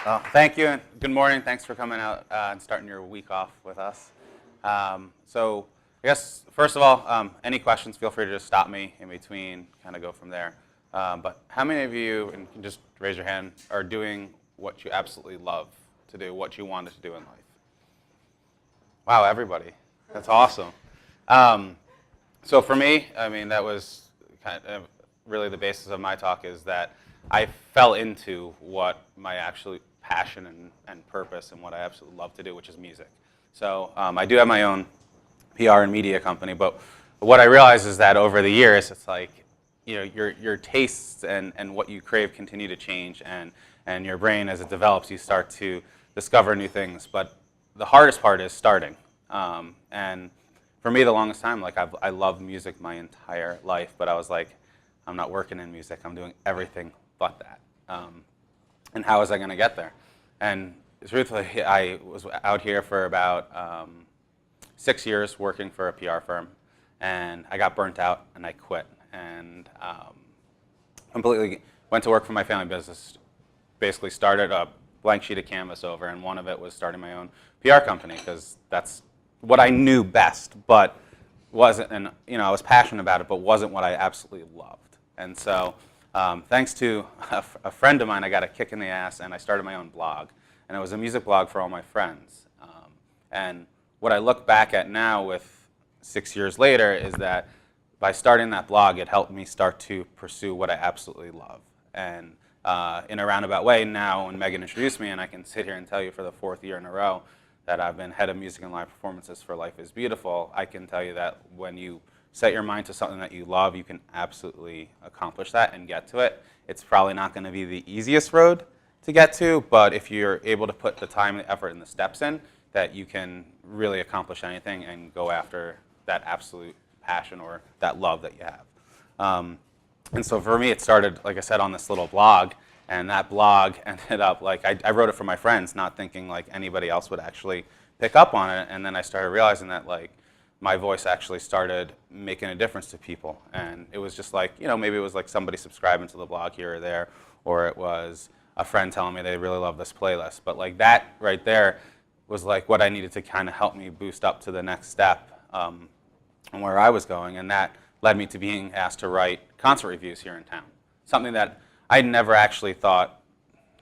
Thank you, and good morning. Thanks for coming out and starting your week off with us. So I guess, first of all, any questions, feel free to just stop me in between, kind of go from there. But how many of you, and you can just raise your hand, are doing what you absolutely love to do, what you wanted to do in life? Wow, everybody. That's awesome. So for me, I mean, that was kind of really the basis of my talk, is that I fell into what my actual passion and purpose and what I absolutely love to do, which is music. So I do have my own PR and media company, but what I realized is that over the years, it's like, you know, your tastes and what you crave continue to change, and your brain, as it develops, you start to discover new things. But the hardest part is starting. And for me, the longest time, like I loved music my entire life, but I was like, I'm not working in music. I'm doing everything but that. And how was I going to get there? And truthfully, I was out here for about 6 years working for a PR firm, and I got burnt out and I quit, and completely went to work for my family business. Basically started a blank sheet of canvas over, and one of it was starting my own PR company, because that's what I knew best, but wasn't, and you know, I was passionate about it, but wasn't what I absolutely loved. And so thanks to a friend of mine, I got a kick in the ass, and I started my own blog. And it was a music blog for all my friends. And what I look back at now, with 6 years later, is that by starting that blog, it helped me start to pursue what I absolutely love. And in a roundabout way, now when Megan introduced me, and I can sit here and tell you for the 4th year in a row that I've been head of music and live performances for Life is Beautiful, I can tell you that when you set your mind to something that you love, you can absolutely accomplish that and get to it. It's probably not going to be the easiest road to get to, but if you're able to put the time, the effort, and the steps in, that you can really accomplish anything and go after that absolute passion or that love that you have. And so for me, it started, like I said, on this little blog, and that blog ended up, like, I wrote it for my friends, not thinking like anybody else would actually pick up on it, and then I started realizing that, like, my voice actually started making a difference to people. And it was just like, you know, maybe it was like somebody subscribing to the blog here or there, or it was a friend telling me they really love this playlist. But like that right there was like what I needed to kind of help me boost up to the next step and where I was going. And that led me to being asked to write concert reviews here in town. Something that I never actually thought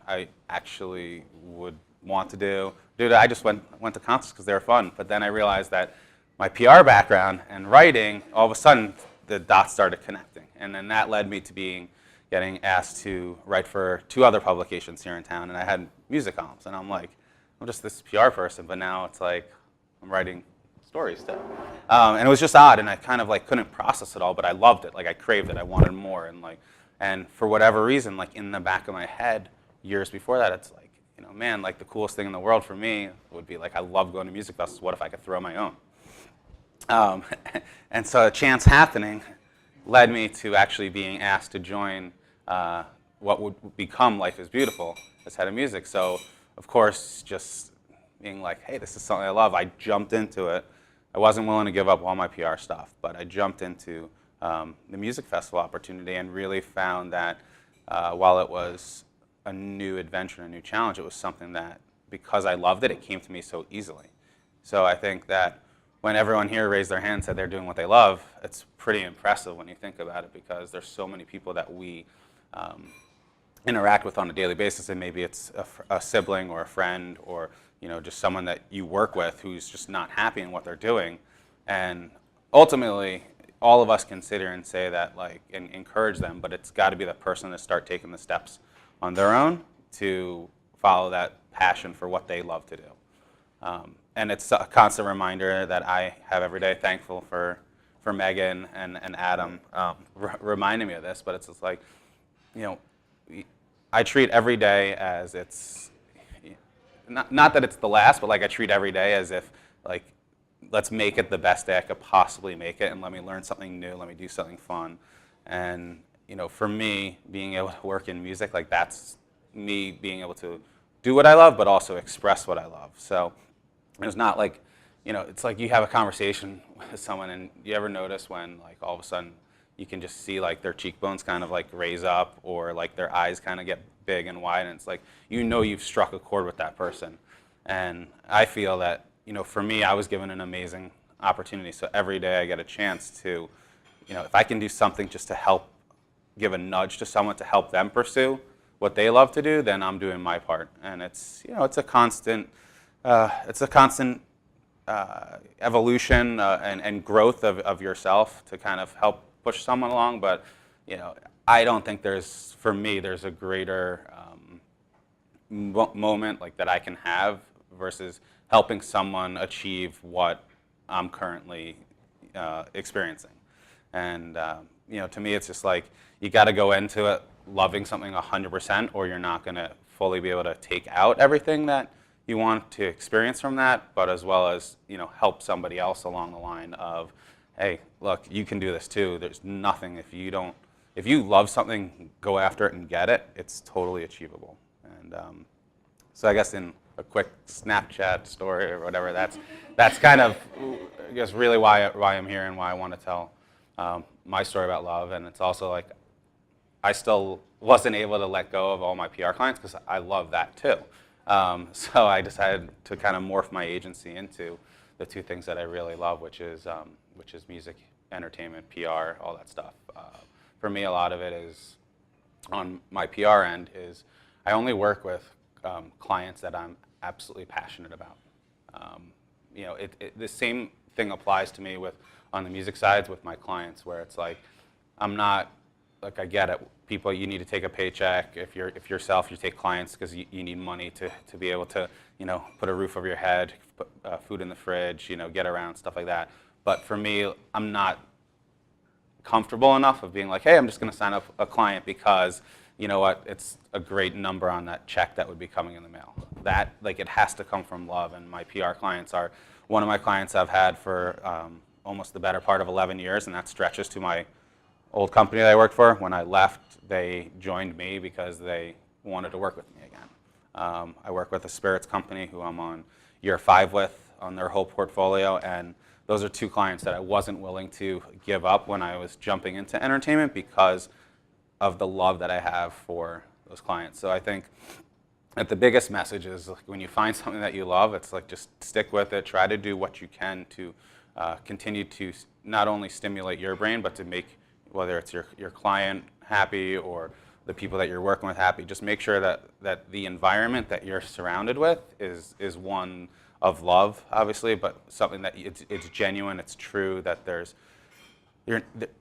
I actually would want to do. Dude, I just went to concerts because they were fun. But then I realized that my PR background and writing, all of a sudden the dots started connecting. And then that led me to getting asked to write for 2 other publications here in town, and I had music columns. And I'm like, I'm just this PR person, but now it's like I'm writing stories too. And it was just odd, and I kind of like couldn't process it all, but I loved it. Like I craved it, I wanted more, and for whatever reason, like in the back of my head, years before that, it's like, you know, man, like the coolest thing in the world for me would be like, I love going to music festivals. What if I could throw my own? And so a chance happening led me to actually being asked to join what would become Life is Beautiful as head of music. So, of course, just being like, hey, this is something I love, I jumped into it. I wasn't willing to give up all my PR stuff, but I jumped into the music festival opportunity and really found that while it was a new adventure, a new challenge, it was something that, because I loved it, it came to me so easily. So I think that when everyone here raised their hand and said they're doing what they love, it's pretty impressive when you think about it, because there's so many people that we interact with on a daily basis, and maybe it's a sibling or a friend, or you know, just someone that you work with who's just not happy in what they're doing. And ultimately, all of us can sit here and say that, like, and encourage them, but it's got to be the person to start taking the steps on their own to follow that passion for what they love to do. And it's a constant reminder that I have every day. Thankful for Megan and Adam reminding me of this. But it's just like, you know, I treat every day as it's not that it's the last, but like I treat every day as if, like, let's make it the best day I could possibly make it, and let me learn something new. Let me do something fun. And you know, for me, being able to work in music, like that's me being able to do what I love, but also express what I love. So it's not like, you know, it's like you have a conversation with someone, and you ever notice when, like, all of a sudden, you can just see like their cheekbones kind of like raise up, or like their eyes kind of get big and wide, and it's like, you know, you've struck a chord with that person. And I feel that, you know, for me, I was given an amazing opportunity. So every day I get a chance to, you know, if I can do something just to help, give a nudge to someone to help them pursue what they love to do, then I'm doing my part. And it's, you know, it's a constant evolution and growth of yourself to kind of help push someone along. But, you know, I don't think for me, there's a greater moment like that I can have versus helping someone achieve what I'm currently experiencing. And you know, to me, it's just like, you got to go into it loving something 100%, or you're not going to fully be able to take out everything that you want to experience from that, but as well as, you know, help somebody else along the line of, hey, look, you can do this too. There's nothing, if you love something, go after it and get it. It's totally achievable. And so I guess in a quick Snapchat story or whatever, that's kind of, I guess, really why I'm here and why I want to tell my story about love. And it's also like, I still wasn't able to let go of all my PR clients because I love that too. So I decided to kind of morph my agency into the two things that I really love, which is music, entertainment, PR, all that stuff. For me, a lot of it is, on my PR end, is I only work with clients that I'm absolutely passionate about. You know, the same thing applies to me on the music sides with my clients, where it's like, I'm not, like, I get it. People, you need to take a paycheck. If you're yourself, you take clients because you need money to be able to, you know, put a roof over your head, put food in the fridge, you know, get around, stuff like that. But for me, I'm not comfortable enough of being like, hey, I'm just going to sign up a client because, you know what, it's a great number on that check that would be coming in the mail. That, like, it has to come from love. And my PR clients are one of my clients I've had for almost the better part of 11 years, and that stretches to my old company that I worked for. When I left, they joined me because they wanted to work with me again. I work with a spirits company who I'm on year 5 with on their whole portfolio, and those are two clients that I wasn't willing to give up when I was jumping into entertainment because of the love that I have for those clients. So I think that the biggest message is, like, when you find something that you love, it's like, just stick with it. Try to do what you can to continue to not only stimulate your brain, but to make, whether it's your client happy or the people that you're working with happy, just make sure that the environment that you're surrounded with is one of love, obviously, but something that it's genuine, it's true, that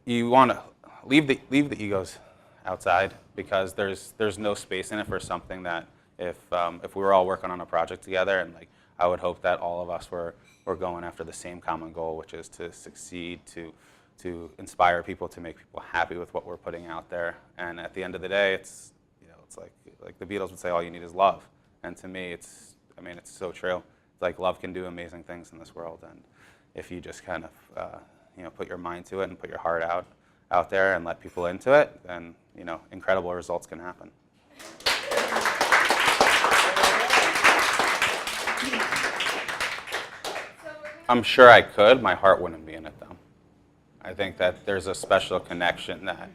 you want to leave the egos outside, because there's no space in it for something that if we were all working on a project together, and like, I would hope that all of us were going after the same common goal, which is to succeed, to inspire people, to make people happy with what we're putting out there. And at the end of the day, it's, you know, it's like the Beatles would say, all you need is love. And to me, it's so true. It's like, love can do amazing things in this world, and if you just kind of you know, put your mind to it and put your heart out there and let people into it, then, you know, incredible results can happen. I'm sure I could. My heart wouldn't be in it, though. I think that there's a special connection that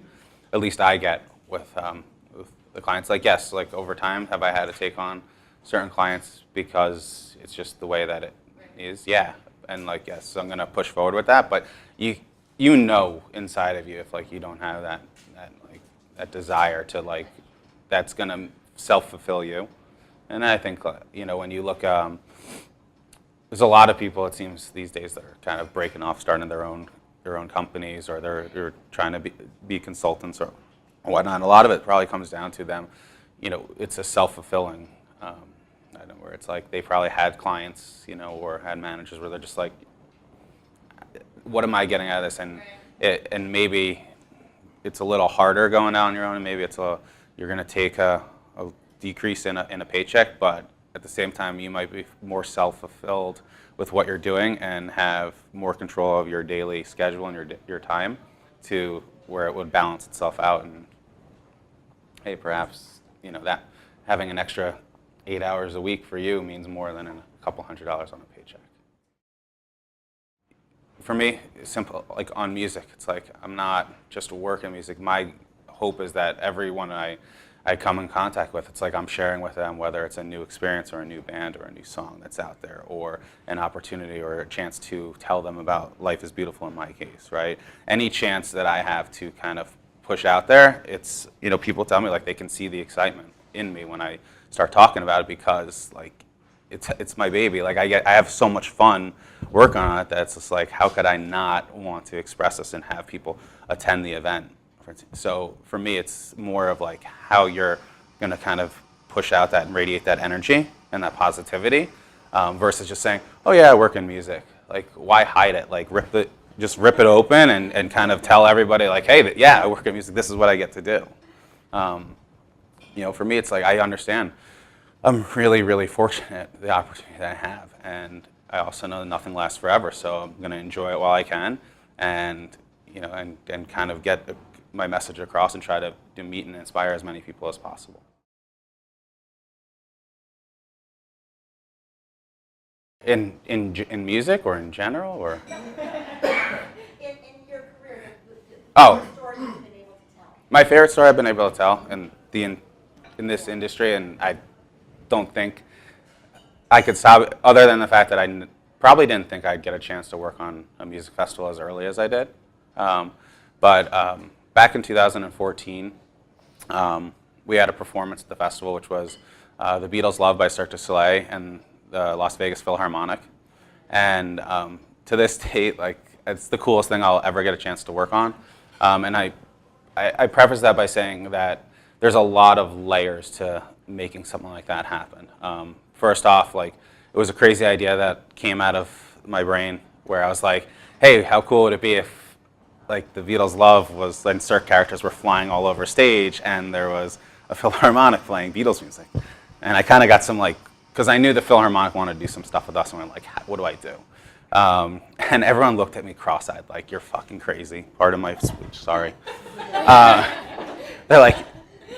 at least I get with the clients. Like, yes, like, over time, have I had to take on certain clients because it's just the way that it is? Yeah. And, like, yes, so I'm going to push forward with that. But you know inside of you, if, like, you don't have that desire to, like, that's going to self-fulfill you. And I think, you know, when you look, there's a lot of people, it seems, these days that are kind of breaking off, starting their own companies, or they're trying to be consultants or whatnot. A lot of it probably comes down to them, you know, it's a self-fulfilling item, where it's like, they probably had clients, you know, or had managers where they're just like, what am I getting out of this? And maybe it's a little harder going out on your own, and maybe you're going to take a decrease in a paycheck, but at the same time, you might be more self-fulfilled with what you're doing and have more control of your daily schedule and your time, to where it would balance itself out. And hey, perhaps, you know, that having an extra 8 hours a week for you means more than a couple $100s on a paycheck. for me, simple, like on music, it's like I'm not just working music. My hope is that everyone I come in contact with, it's like I'm sharing with them, whether it's a new experience or a new band or a new song that's out there, or an opportunity or a chance to tell them about life is beautiful in my case, right? Any chance that I have to kind of push out there, it's, people tell me like they can see the excitement in me when I start talking about it, because like it's my baby. Like I have so much fun working on it that it's just like, how could I not want to express this and have people attend the event? So for me, it's more of like how you're going to kind of push out that and radiate that energy and that positivity, versus just saying, oh yeah, I work in music. Like, why hide it? Like just rip it open and kind of tell everybody like, hey, yeah, I work in music. This is what I get to do. For me, it's like I understand. I'm really, really fortunate the opportunity that I have, and I also know that nothing lasts forever. So I'm going to enjoy it while I can, and and kind of get my message across and try to meet and inspire as many people as possible. In music or in general or? In your career, Oh. story you've been able to tell. My favorite story I've been able to tell in this industry, and I don't think I could stop it, other than the fact that I probably didn't think I'd get a chance to work on a music festival as early as I did. But back in 2014, we had a performance at the festival, which was The Beatles' Love by Cirque du Soleil and the Las Vegas Philharmonic. And to this date, like, it's the coolest thing I'll ever get a chance to work on. And I preface that by saying that there's a lot of layers to making something like that happen. First off, like, it was a crazy idea that came out of my brain where I was like, hey, how cool would it be if like the Beatles' Love was, and Cirque characters were flying all over stage and there was a Philharmonic playing Beatles music. And I kind of got some like, because I knew the Philharmonic wanted to do some stuff with us, and we were like, what do I do? And everyone looked at me cross-eyed like, you're fucking crazy. Pardon my speech, sorry. They're like,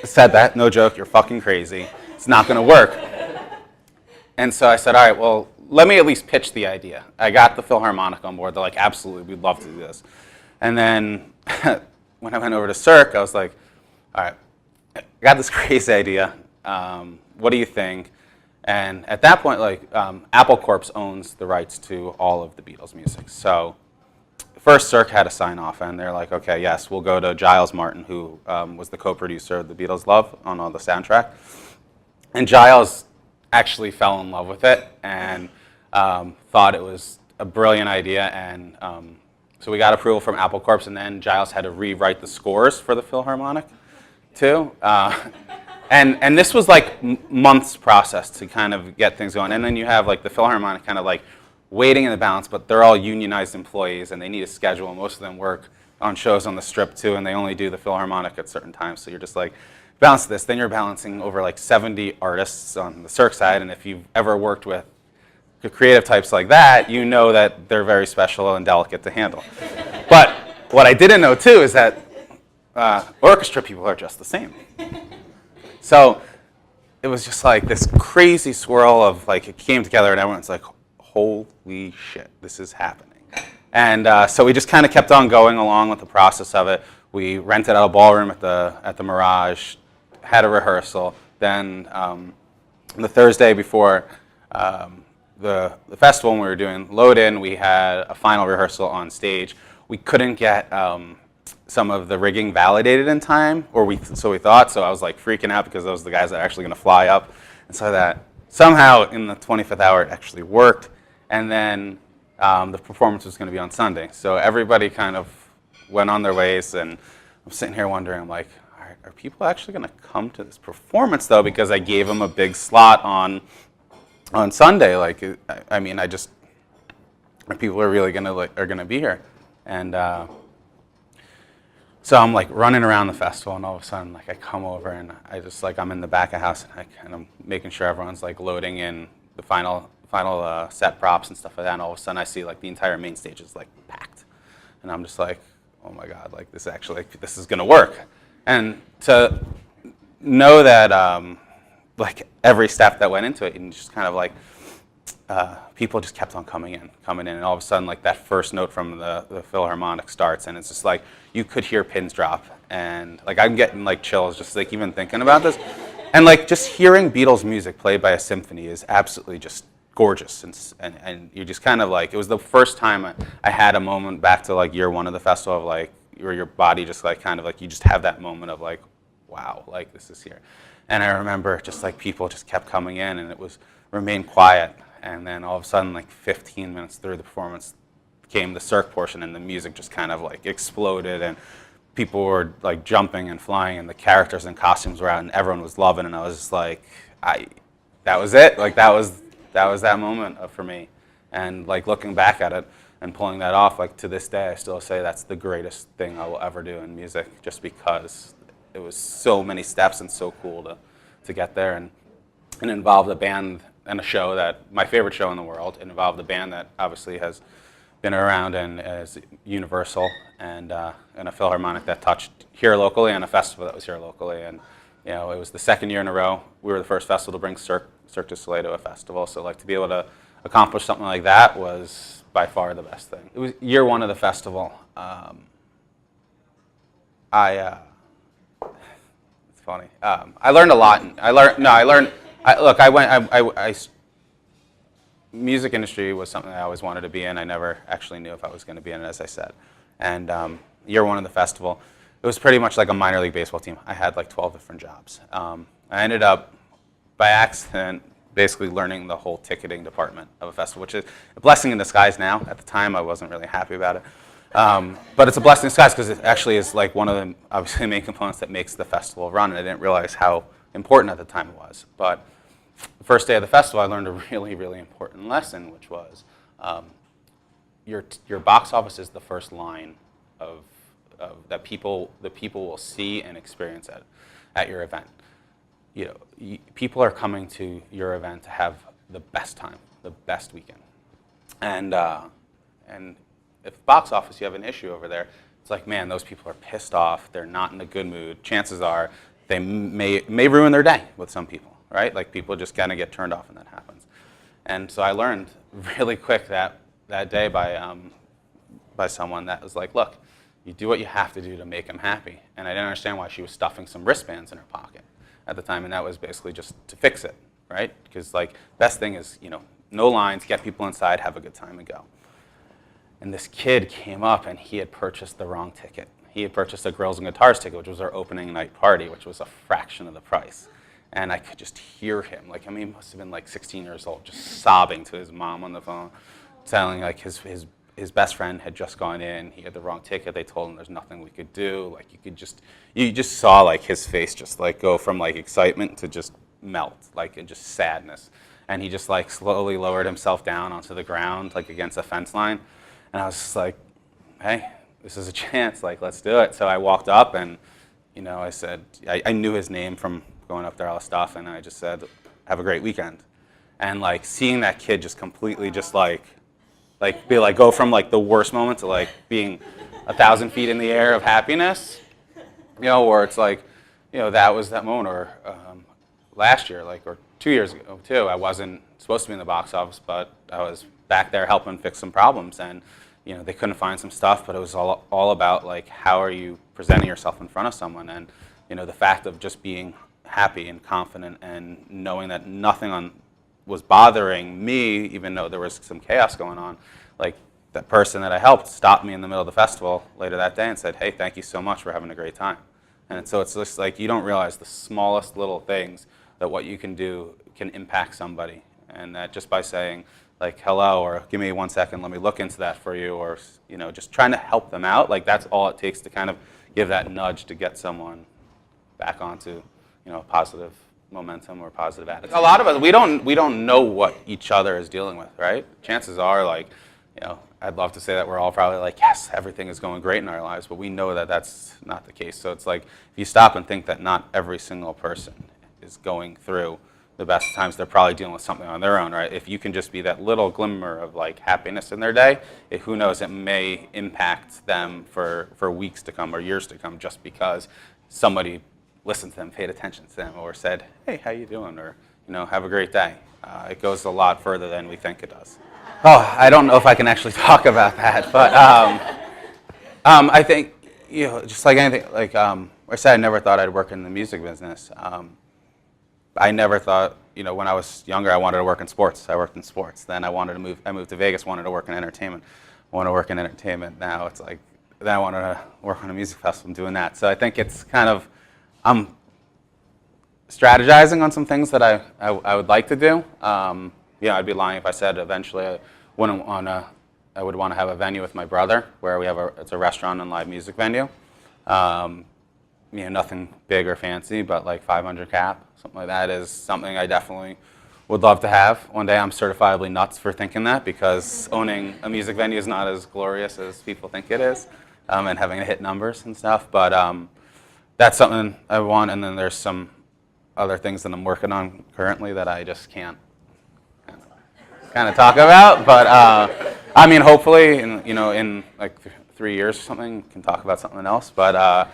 said that, no joke, you're fucking crazy. It's not going to work. And so I said, all right, well, let me at least pitch the idea. I got the Philharmonic on board. They're like, absolutely, we'd love to do this. And then when I went over to Cirque, I was like, all right, I got this crazy idea. What do you think? And at that point, like, Apple Corps owns the rights to all of the Beatles music. So first, Cirque had to sign off, and they're like, okay, yes, we'll go to Giles Martin, who was the co-producer of the Beatles' Love on all the soundtrack. And Giles actually fell in love with it and thought it was a brilliant idea. And so we got approval from Apple Corps, and then Giles had to rewrite the scores for the Philharmonic, too. And this was like months process to kind of get things going. And then you have like the Philharmonic kind of like waiting in the balance, but they're all unionized employees and they need a schedule. Most of them work on shows on the Strip too, and they only do the Philharmonic at certain times. So you're just like, balance this. Then you're balancing over like 70 artists on the Cirque side. And if you've ever worked with creative types like that, you know that they're very special and delicate to handle. But what I didn't know too is that orchestra people are just the same. So it was just like this crazy swirl of like, it came together and everyone's like, holy shit, this is happening. And so we just kind of kept on going along with the process of it. We rented out a ballroom at the Mirage, had a rehearsal. Then the Thursday before the festival, when we were doing load-in, we had a final rehearsal on stage. We couldn't get some of the rigging validated in time, so we thought. So I was like freaking out because those are the guys that are actually going to fly up. And so that somehow in the 25th hour it actually worked. And then the performance was going to be on Sunday. So everybody kind of went on their ways, and I'm sitting here wondering, I'm like, all right, are people actually going to come to this performance though? Because I gave them a big slot on Sunday. Like, I mean, people are really are going to be here. And so I'm like running around the festival, and all of a sudden, like, I come over and I just like, I'm in the back of the house, and I'm making sure everyone's like loading in the final set props and stuff like that. And all of a sudden, I see like the entire main stage is like packed, and I'm just like, oh my god, like this is gonna work. And to know that like every step that went into it, and just kind of like people just kept on coming in, and all of a sudden, like that first note from the Philharmonic starts, and it's just like you could hear pins drop, and like I'm getting like chills just like even thinking about this, and like just hearing Beatles music played by a symphony is absolutely just gorgeous, and you just kind of like it was the first time I had a moment back to like year one of the festival of like where your body just like kind of like you just have that moment of like wow, like this is here, and I remember just like people just kept coming in, and it was remained quiet. And then all of a sudden, like 15 minutes through the performance, came the Cirque portion, and the music just kind of like exploded, and people were like jumping and flying, and the characters and costumes were out, and everyone was loving. And I was just like, that was it. Like that was that moment for me. And like looking back at it and pulling that off, like to this day, I still say that's the greatest thing I will ever do in music, just because it was so many steps and so cool to get there, and involved a band and a show that my favorite show in the world. It involved a band that obviously has been around and is universal, and a Philharmonic that touched here locally, and a festival that was here locally. And you know, it was the second year in a row we were the first festival to bring Cirque du Soleil to a festival. So like to be able to accomplish something like that was by far the best thing. It was year one of the festival. It's funny. I learned a lot. Music industry was something I always wanted to be in. I never actually knew if I was going to be in it, as I said. And year one of the festival, it was pretty much like a minor league baseball team. I had like 12 different jobs. I ended up, by accident, basically learning the whole ticketing department of a festival, which is a blessing in disguise now. At the time, I wasn't really happy about it. But it's a blessing in disguise because it actually is like one of the obviously main components that makes the festival run, and I didn't realize how important at the time it was. But the first day of the festival, I learned a really, really important lesson, which was your box office is the first line of that the people will see and experience at your event. You know, people are coming to your event to have the best time, the best weekend, and if box office you have an issue over there, it's like, man, those people are pissed off. They're not in a good mood. Chances are they may ruin their day with some people, right? Like people just kind of get turned off when that happens. And so I learned really quick that day by someone that was like, look, you do what you have to do to make them happy. And I didn't understand why she was stuffing some wristbands in her pocket at the time, and that was basically just to fix it, right? Because like best thing is, you know, no lines, get people inside, have a good time, and go. And this kid came up and he had purchased the wrong ticket. He had purchased a Grills and Guitars ticket, which was our opening night party, which was a fraction of the price. And I could just hear him, like, I mean, he must have been like 16 years old, just sobbing to his mom on the phone, telling like his best friend had just gone in, he had the wrong ticket, they told him there's nothing we could do. Like you just saw like his face just like go from like excitement to just melt, like and just sadness. And he just like slowly lowered himself down onto the ground, like against a fence line. And I was just like, hey, this is a chance, like let's do it. So I walked up and, you know, I said, I knew his name from going up there all the stuff, and I just said, have a great weekend. And like seeing that kid just completely just be like go from like the worst moment to like being 1,000 feet in the air of happiness, you know, or it's like, you know, that was that moment. Or last year, like, or 2 years ago too, I wasn't supposed to be in the box office, but I was back there helping fix some problems, and you know, they couldn't find some stuff, but it was all about like how are you presenting yourself in front of someone, and you know, the fact of just being happy and confident and knowing that nothing was bothering me, even though there was some chaos going on. Like that person that I helped stopped me in the middle of the festival later that day and said, hey, thank you so much for having a great time. And so it's just like you don't realize the smallest little things that what you can do can impact somebody, and that just by saying like hello, or give me 1 second, let me look into that for you, or you know, just trying to help them out, like that's all it takes to kind of give that nudge to get someone back onto, you know, positive momentum or positive attitude. A lot of us, we don't know what each other is dealing with, right? Chances are, like, you know, I'd love to say that we're all probably like, yes, everything is going great in our lives, but we know that that's not the case. So it's like, if you stop and think that not every single person is going through the best times, they're probably dealing with something on their own, right? If you can just be that little glimmer of like happiness in their day, who knows, it may impact them for weeks to come or years to come, just because somebody listened to them, paid attention to them, or said, hey, how you doing? Or, have a great day. It goes a lot further than we think it does. Oh, I don't know if I can actually talk about that, but I think, just like anything, like I said, I never thought I'd work in the music business. I never thought, when I was younger, I wanted to work in sports. I worked in sports. Then I moved to Vegas, wanted to work in entertainment. I want to work in entertainment. Now it's like, then I wanted to work on a music festival and doing that. So I think it's kind of, I'm strategizing on some things that I would like to do. I'd be lying if I said eventually I would want to have a venue with my brother where it's a restaurant and live music venue. Nothing big or fancy, but like 500 cap, something like that is something I definitely would love to have. One day I'm certifiably nuts for thinking that, because owning a music venue is not as glorious as people think it is, and having to hit numbers and stuff. But that's something I want, and then there's some other things that I'm working on currently that I just can't kind of talk about. But hopefully, in like 3 years or something, can talk about something else. But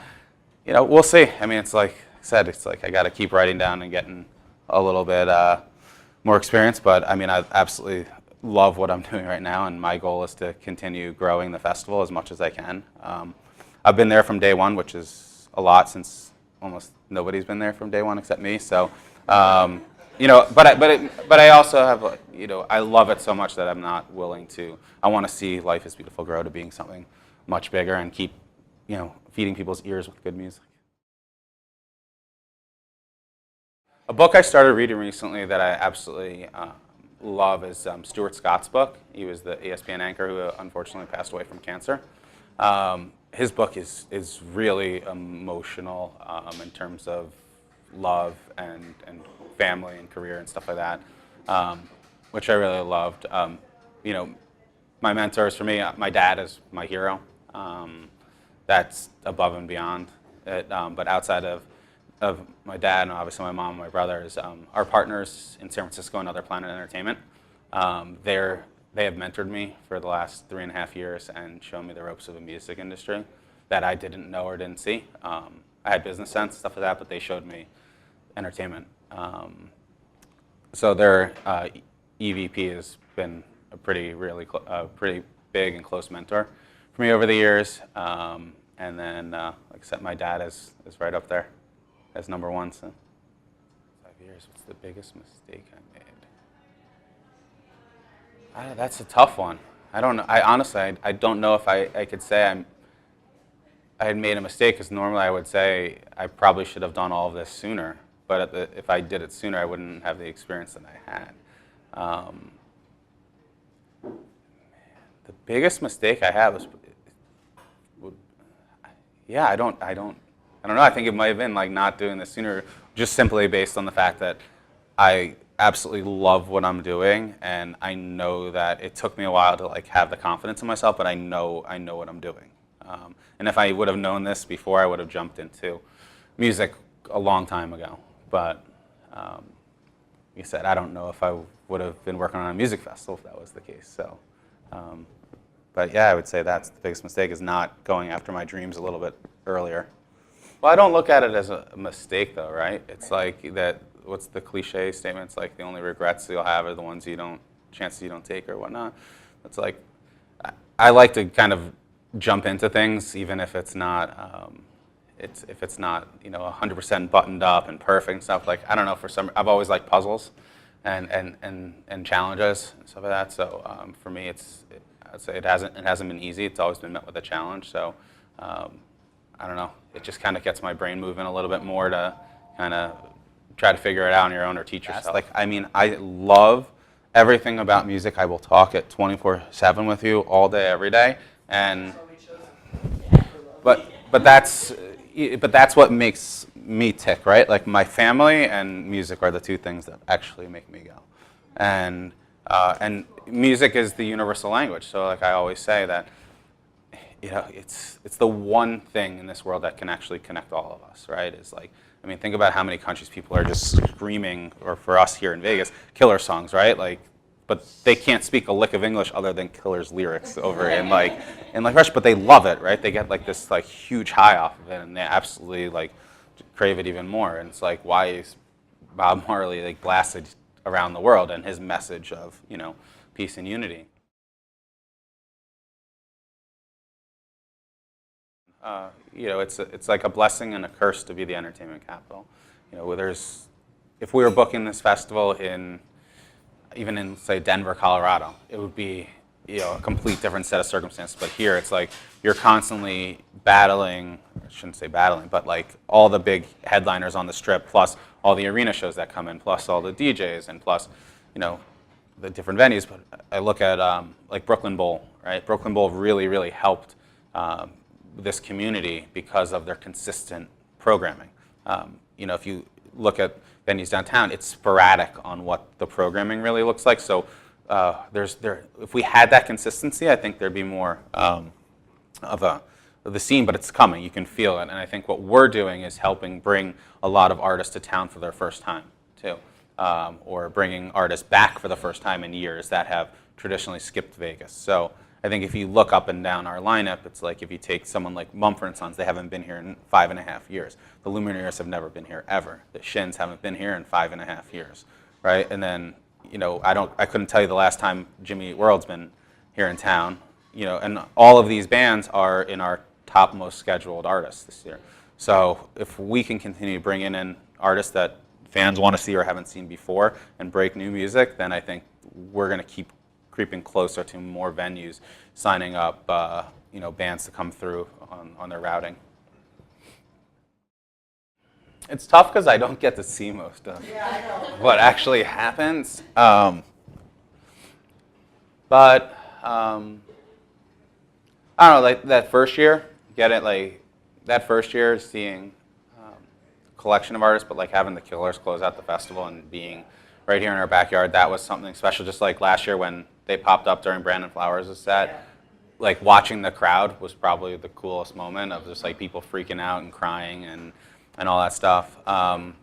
we'll see. It's like I said, it's like I got to keep writing down and getting a little bit more experience. But I absolutely love what I'm doing right now, and my goal is to continue growing the festival as much as I can. I've been there from day one, which is a lot, since almost nobody's been there from day one except me. So, but I also have, I love it so much that I'm not willing to. I want to see Life is Beautiful grow to being something much bigger and keep, feeding people's ears with good music. A book I started reading recently that I absolutely love is Stuart Scott's book. He was the ESPN anchor who unfortunately passed away from cancer. His book is really emotional in terms of love and family and career and stuff like that, which I really loved. My mentors for me, my dad is my hero. That's above and beyond it. But outside of my dad and obviously my mom and my brothers, our partners in San Francisco and Other Planet Entertainment, they have mentored me for the last 3.5 years and shown me the ropes of the music industry that I didn't know or didn't see. I had business sense, stuff like that, but they showed me entertainment. So their EVP has been a pretty big and close mentor for me over the years. And then, like I said, my dad is right up there as number one. So 5 years, what's the biggest mistake I made? That's a tough one. I don't know. Honestly, I don't know if I could say I had made a mistake, because normally I would say I probably should have done all of this sooner. But if I did it sooner, I wouldn't have the experience that I had. The biggest mistake I had was, I don't know. I think it might have been like not doing this sooner, just simply based on the fact that I absolutely love what I'm doing, and I know that it took me a while to like have the confidence in myself, but I know what I'm doing. And if I would have known this before, I would have jumped into music a long time ago. But like you said, I don't know if I would have been working on a music festival if that was the case. So, but yeah, I would say that's the biggest mistake, is not going after my dreams a little bit earlier. Well, I don't look at it as a mistake, though, right? It's like that. What's the cliche statement? It's like the only regrets you'll have are the ones chances you don't take or whatnot. It's like I like to kind of jump into things, even if it's not if it's not 100% buttoned up and perfect and stuff. Like, I don't know, I've always liked puzzles and challenges and stuff like that. So for me, I'd say it hasn't been easy. It's always been met with a challenge. So I don't know. It just kind of gets my brain moving a little bit more to kind of try to figure it out on your own or teach yourself. Like, I love everything about music. I will talk it 24/7 with you all day, every day. And but that's what makes me tick, right? Like, my family and music are the two things that actually make me go. And music is the universal language. So like I always say that, it's the one thing in this world that can actually connect all of us, right? It's like, think about how many countries people are just screaming, or for us here in Vegas, Killer songs, right? Like, but they can't speak a lick of English other than Killer's lyrics over in Rush, but they love it, right? They get like this like huge high off of it, and they absolutely like crave it even more. And it's like, why is Bob Marley like blasted around the world, and his message of peace and unity. It's like a blessing and a curse to be the entertainment capital. If we were booking this festival even in say Denver, Colorado, it would be a complete different set of circumstances. But here, it's like you're constantly battling. I shouldn't say battling, but like all the big headliners on the Strip, plus all the arena shows that come in, plus all the DJs, and plus the different venues. But I look at like Brooklyn Bowl, right? Brooklyn Bowl really, really helped this community because of their consistent programming. If you look at venues downtown, it's sporadic on what the programming really looks like. So if we had that consistency, I think there'd be more of the scene, but it's coming. You can feel it. And I think what we're doing is helping bring a lot of artists to town for their first time, too. Or bringing artists back for the first time in years that have traditionally skipped Vegas. So I think if you look up and down our lineup, it's like if you take someone like Mumford & Sons, they haven't been here in 5.5 years. The Lumineers have never been here ever. The Shins haven't been here in 5.5 years, right? And then, I couldn't tell you the last time Jimmy Eat World's been here in town, and all of these bands are in our top most scheduled artists this year. So if we can continue to bring in artists that fans want to see or haven't seen before and break new music, then I think we're going to keep creeping closer to more venues signing up bands to come through on their routing. It's tough because I don't get to see most of what actually happens. But I don't know, like that first year, get it? Like that first year, seeing a collection of artists, but like having the Killers close out the festival and being right here in our backyard, that was something special. Just like last year when they popped up during Brandon Flowers' set, like watching the crowd was probably the coolest moment of just like people freaking out and crying and all that stuff. I'm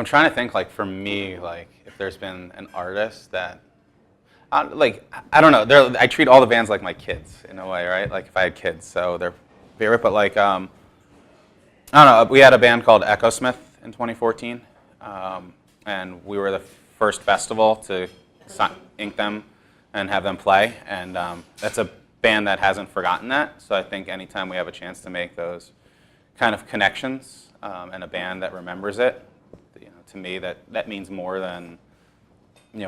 trying to think, like for me, like if there's been an artist that, I don't know. I treat all the bands like my kids in a way, right? Like if I had kids, so they're favorite. But like, I don't know. We had a band called Echo Smith in 2014, and we were the first festival to ink them and have them play. And that's a band that hasn't forgotten that. So I think anytime we have a chance to make those kind of connections and a band that remembers it, to me that means more than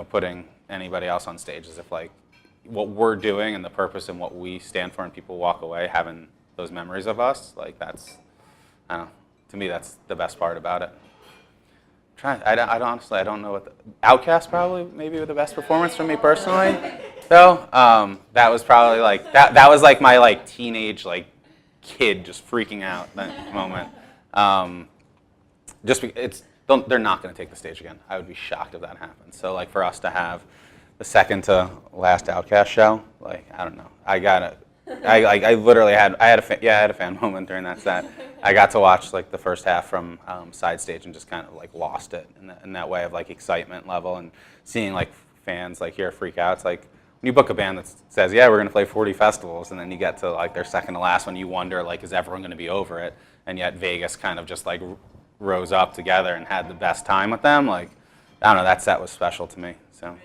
putting anybody else on stage. As if like what we're doing and the purpose and what we stand for, and people walk away having those memories of us, like that's, I don't know, to me that's the best part about it. I don't know what Outkast probably maybe the best performance from me personally. So that was probably like that was like my like teenage like kid just freaking out that moment. They're not going to take the stage again. I would be shocked if that happened. So like for us to have the second to last Outkast show, like I don't know. I literally had a fan moment during that set. I got to watch like the first half from side stage and just kind of like lost it in that way of like excitement level, and seeing like fans like here freak out. It's like when you book a band that says, yeah, we're going to play 40 festivals, and then you get to like their second to last one, you wonder like, is everyone going to be over it? And yet Vegas kind of just like rose up together and had the best time with them. Like, I don't know, that set was special to me. So.